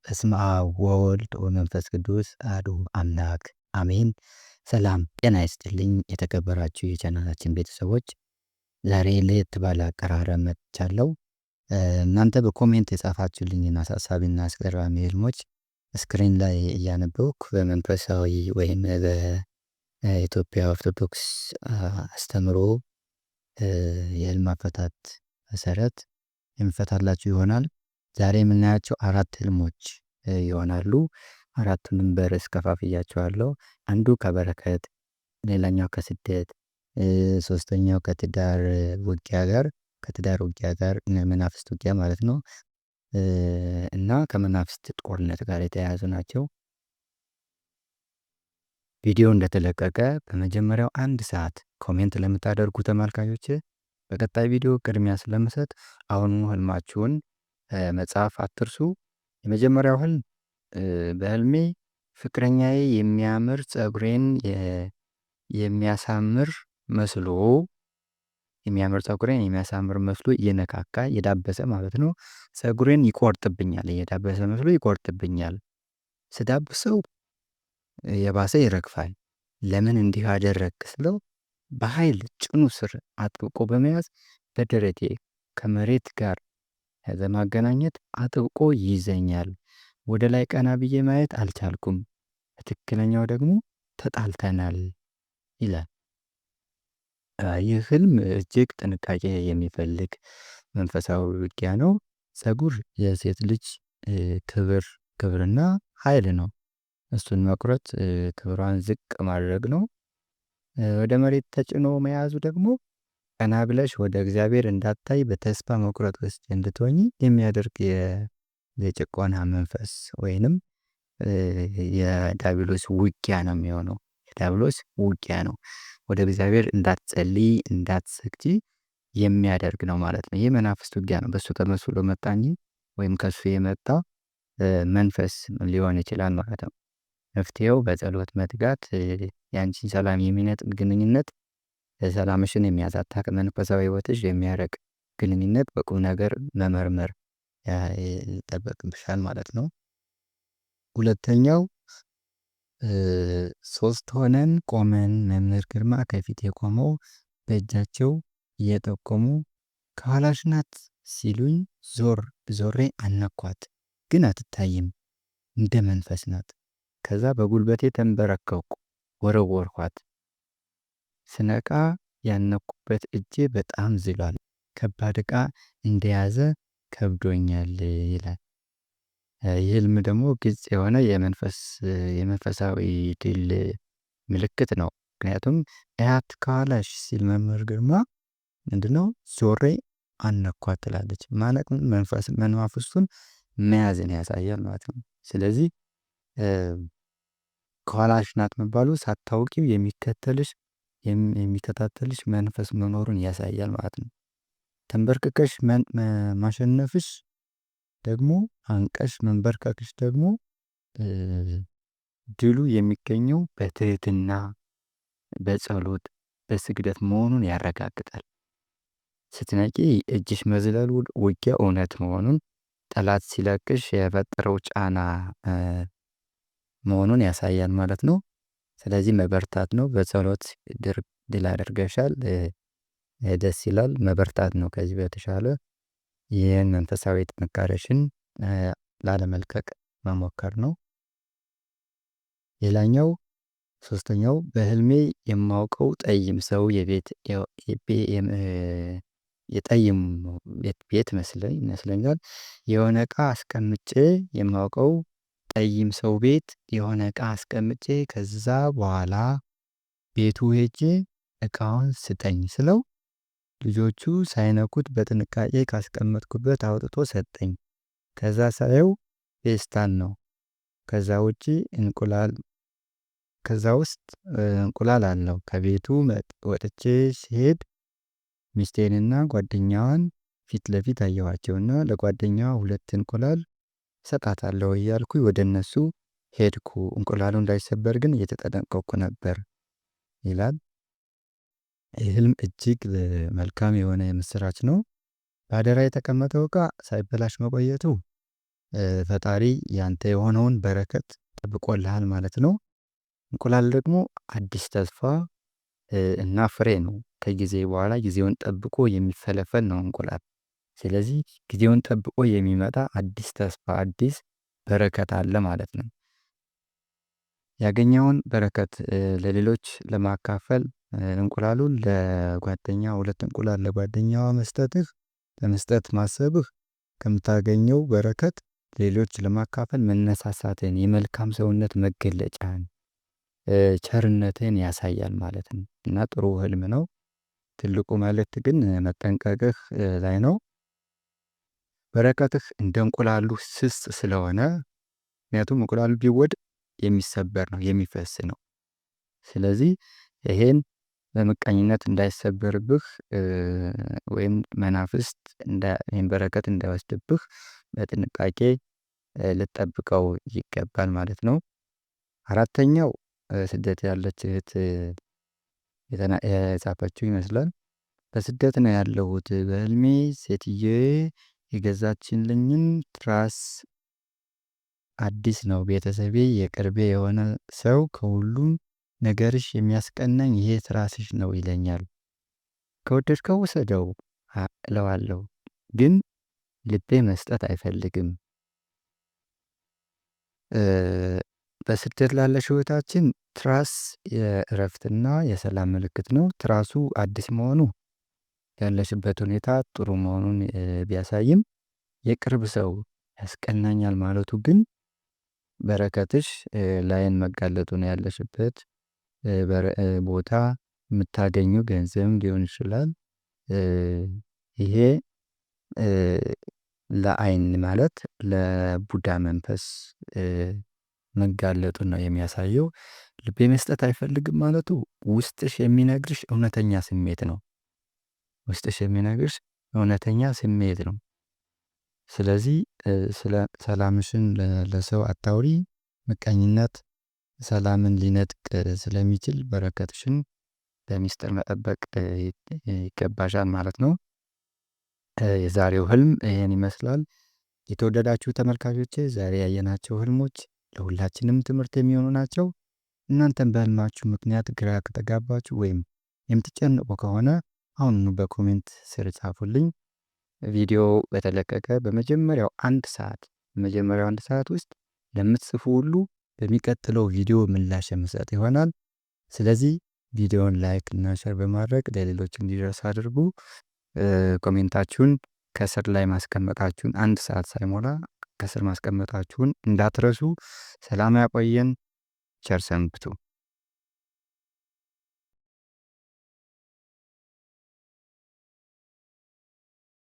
በስመ አብ ወወልድ ወመንፈስ ቅዱስ አሐዱ አምላክ አሜን። ሰላም ጤና ይስጥልኝ የተከበራችሁ የቻናላችን ቤተሰቦች፣ ዛሬ ለየት ባለ አቀራረብ መጥቻለሁ። እናንተ በኮሜንት የጻፋችሁልኝን አሳሳቢና አስገራሚ ህልሞች ስክሪን ላይ እያነበብኩ በመንፈሳዊ ወይም በኢትዮጵያ ኦርቶዶክስ አስተምሮ የህልም አፈታት መሰረት የምፈታላችሁ ይሆናል። ዛሬ የምናያቸው 4 ህልሞች ይሆናሉ። አራቱንም በርዕስ ከፋፍያቸዋለሁ። አንዱ ከበረከት፣ ሌላኛው ከስደት፣ ሶስተኛው ከትዳር ውጊያ ጋር መናፍስት ውጊያ ማለት ነው እና ከመናፍስት ጦርነት ጋር የተያያዙ ናቸው። ቪዲዮ እንደተለቀቀ በመጀመሪያው 1 ሰዓት ኮሜንት ለምታደርጉ ተመልካቾች በቀጣይ ቪዲዮ ቅድሚያ ስለምሰጥ አሁኑ ህልማችሁን መጻፍ አትርሱ። የመጀመሪያው ህልም በህልሜ ፍቅረኛዬ የሚያምር ፀጉሬን የሚያሳምር መስሎ እየነካካ እየዳበሰ ማለት ነው። ፀጉሬን ይቆርጥብኛል፣ እየዳበሰ መስሎ ይቆርጥብኛል። ስዳብሰው የባሰ ይረግፋል። ለምን እንዲህ አደረግክ ስለው በኃይል ጭኑ ስር አጥብቆ በመያዝ በደረቴ ከመሬት ጋር በማገናኘት አጥብቆ ይይዘኛል። ወደ ላይ ቀና ብዬ ማየት አልቻልኩም። በትክክለኛው ደግሞ ተጣልተናል ይላል። ይህ ህልም እጅግ ጥንቃቄ የሚፈልግ መንፈሳዊ ውጊያ ነው። ፀጉር የሴት ልጅ ክብርና ኃይል ነው። እሱን መቁረጥ ክብሯን ዝቅ ማድረግ ነው። ወደ መሬት ተጭኖ መያዙ ደግሞ ቀና ብለሽ ወደ እግዚአብሔር እንዳታይ በተስፋ መቁረጥ ውስጥ እንድትሆኚ የሚያደርግ የጭቆና መንፈስ ወይንም የዲያብሎስ ውጊያ ነው የሚሆነው። የዲያብሎስ ውጊያ ነው። ወደ እግዚአብሔር እንዳትጸልይ እንዳትሰግጂ የሚያደርግ ነው ማለት ነው። ይህ መናፍስት ውጊያ ነው። በሱ ተመስሎ መጣ እንጂ ወይም ከሱ የመጣ መንፈስ ሊሆን ይችላል ማለት ነው። መፍትሄው በጸሎት መትጋት፣ ያንቺን ሰላም የሚነጥቅ ግንኙነት፣ ሰላምሽን የሚያሳጣ መንፈሳዊ ህይወትሽ የሚያረቅ ግንኙነት በቁም ነገር መመርመር ይጠበቅብሻል ማለት ነው። ሁለተኛው 3 ሆነን ቆመን መምህር ግርማ ከፊት የቆመው በእጃቸው እየጠቆሙ ከኋላሽ ናት ሲሉኝ ዞሬ አነኳት፣ ግን አትታይም፣ እንደ መንፈስ ናት። ከዛ በጉልበቴ ተንበረከኩ፣ ወረወርኳት። ስነቃ ያነኩበት እጄ በጣም ዝሏል፣ ከባድ ዕቃ እንደያዘ ከብዶኛል ይላል። ይህ ህልም ደግሞ ግልጽ የሆነ የመንፈሳዊ ድል ምልክት ነው። ምክንያቱም እያት ከኋላሽ ሲል መምህር ግርማ ምንድነው ዞሬ አነኳት ትላለች። ማለት መናፍስቱን መያዝን ያሳያል ማለት ነው። ስለዚህ ከኋላሽ ናት መባሉ ሳታውቂው የሚከታተልሽ መንፈስ መኖሩን ያሳያል ማለት ነው። ተንበርክከሽ ማሸነፍሽ ደግሞ አንቀሽ መንበርከክሽ ደግሞ ድሉ የሚገኘው በትህትና፣ በጸሎት፣ በስግደት መሆኑን ያረጋግጣል። ስትነቂ እጅሽ መዝለሉ ውጊያ እውነት መሆኑን፣ ጠላት ሲለቅሽ የፈጠረው ጫና መሆኑን ያሳያል ማለት ነው። ስለዚህ መበርታት ነው። በጸሎት ድል አድርገሻል፣ ደስ ይላል። መበርታት ነው። ከዚህ በተሻለ ይህን መንፈሳዊ ጥንካሬሽን ላለመልቀቅ መሞከር ነው። ሌላኛው 3ኛው በህልሜ የማውቀው ጠይም ሰው የጠይም ቤት ይመስለኛል የሆነ እቃ አስቀምጬ የማውቀው ጠይም ሰው ቤት የሆነ እቃ አስቀምጬ ከዛ በኋላ ቤቱ ሄጄ እቃውን ስጠኝ ስለው ልጆቹ ሳይነኩት በጥንቃቄ ካስቀመጥኩበት አውጥቶ ሰጠኝ። ከዛ ሳየው ፌስታል ነው። ከዛ ውጪ ከዛ ውስጥ እንቁላል አለው። ከቤቱ ወጥቼ ሲሄድ ሚስቴንና ጓደኛዋን ፊት ለፊት አየኋቸውና ለጓደኛዋ 2 እንቁላል ሰጣታለሁ እያልኩኝ ወደ እነሱ ሄድኩ። እንቁላሉ እንዳይሰበር ግን እየተጠነቀቅኩ ነበር ይላል። ይህ ህልም እጅግ መልካም የሆነ የምስራች ነው። በአደራ የተቀመጠው እቃ ሳይበላሽ መቆየቱ ፈጣሪ ያንተ የሆነውን በረከት ጠብቆልሃል ማለት ነው። እንቁላል ደግሞ አዲስ ተስፋ እና ፍሬ ነው። ከጊዜ በኋላ ጊዜውን ጠብቆ የሚፈለፈል ነው እንቁላል። ስለዚህ ጊዜውን ጠብቆ የሚመጣ አዲስ ተስፋ፣ አዲስ በረከት አለ ማለት ነው። ያገኘውን በረከት ለሌሎች ለማካፈል እንቁላሉን ለጓደኛ 2 እንቁላል ለጓደኛዋ በመስጠት ማሰብህ ከምታገኘው በረከት ሌሎች ለማካፈል መነሳሳትን፣ የመልካም ሰውነት መገለጫን፣ ቸርነትን ያሳያል ማለት ነው እና ጥሩ ህልም ነው። ትልቁ መልእክት ግን መጠንቀቅህ ላይ ነው። በረከትህ እንደ እንቁላሉ ስስ ስለሆነ፣ ምክንያቱም እንቁላሉ ቢወድቅ የሚሰበር ነው፣ የሚፈስ ነው። ስለዚህ ይሄን በምቀኝነት እንዳይሰበርብህ ወይም መናፍስት ይህን በረከት እንዳይወስድብህ በጥንቃቄ ልጠብቀው ይገባል ማለት ነው። አራተኛው ስደት ያለች እህት የጻፈችው ይመስላል። በስደት ነው ያለሁት። በህልሜ ሴትየዋ የገዛችልኝን ትራስ አዲስ ነው። ቤተሰቤ የቅርቤ የሆነ ሰው ከሁሉም ነገርሽ የሚያስቀናኝ ይሄ ትራስሽ ነው ይለኛል። ከወደድከው ውሰደው እለዋለሁ፣ ግን ልቤ መስጠት አይፈልግም። በስደት ላለሽ ህይወታችን ትራስ የእረፍትና የሰላም ምልክት ነው። ትራሱ አዲስ መሆኑ ያለሽበት ሁኔታ ጥሩ መሆኑን ቢያሳይም የቅርብ ሰው ያስቀናኛል ማለቱ ግን በረከትሽ ላይን መጋለጡ ነው። ያለሽበት ቦታ የምታገኙ ገንዘብ ሊሆን ይችላል። ይሄ ለአይን ማለት ለቡዳ መንፈስ መጋለጡን ነው የሚያሳየው። ልቤ መስጠት አይፈልግም ማለቱ ውስጥሽ የሚነግርሽ እውነተኛ ስሜት ነው። ውስጥሽ የሚነግርሽ እውነተኛ ስሜት ነው። ስለዚህ ሰላምሽን ለሰው አታውሪ። ምቀኝነት ሰላምን ሊነጥቅ ስለሚችል በረከትሽን በሚስጥር መጠበቅ ይገባሻል ማለት ነው። የዛሬው ህልም ይሄን ይመስላል። የተወደዳችሁ ተመልካቾቼ ዛሬ ያየናቸው ህልሞች ለሁላችንም ትምህርት የሚሆኑ ናቸው። እናንተም በህልማችሁ ምክንያት ግራ ከተጋባችሁ ወይም የምትጨነቁ ከሆነ አሁኑኑ በኮሜንት ስር ጻፉልኝ። ቪዲዮ በተለቀቀ በመጀመሪያው 1 ሰዓት ውስጥ ለምትጽፉ ሁሉ በሚቀጥለው ቪዲዮ ምላሽ የምሰጥ ይሆናል። ስለዚህ ቪዲዮውን ላይክ እና ሼር በማድረግ ለሌሎች እንዲደርስ አድርጉ። ኮሜንታችሁን ከስር ላይ ማስቀመጣችሁን 1 ሰዓት ሳይሞላ ከስር ማስቀመጣችሁን እንዳትረሱ። ሰላም ያቆየን። ቸር ሰንብቱ።